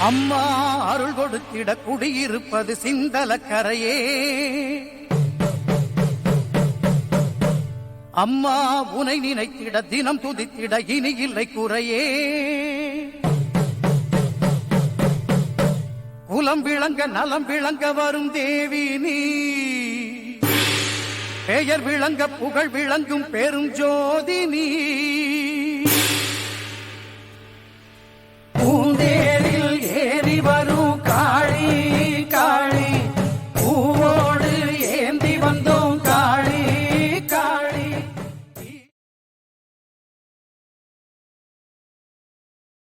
அம்மா அருள் கொடுத்திட குடியிருப்பது சிந்தலக்கரையே. அம்மா உனை நினைத்திட தினம் துதித்திட இனி இல்லை குறையே. குலம் விளங்க நலம் விளங்க வரும் தேவி நீ, பெயர் விளங்க புகழ் விளங்கும் பெரும் ஜோதி நீ.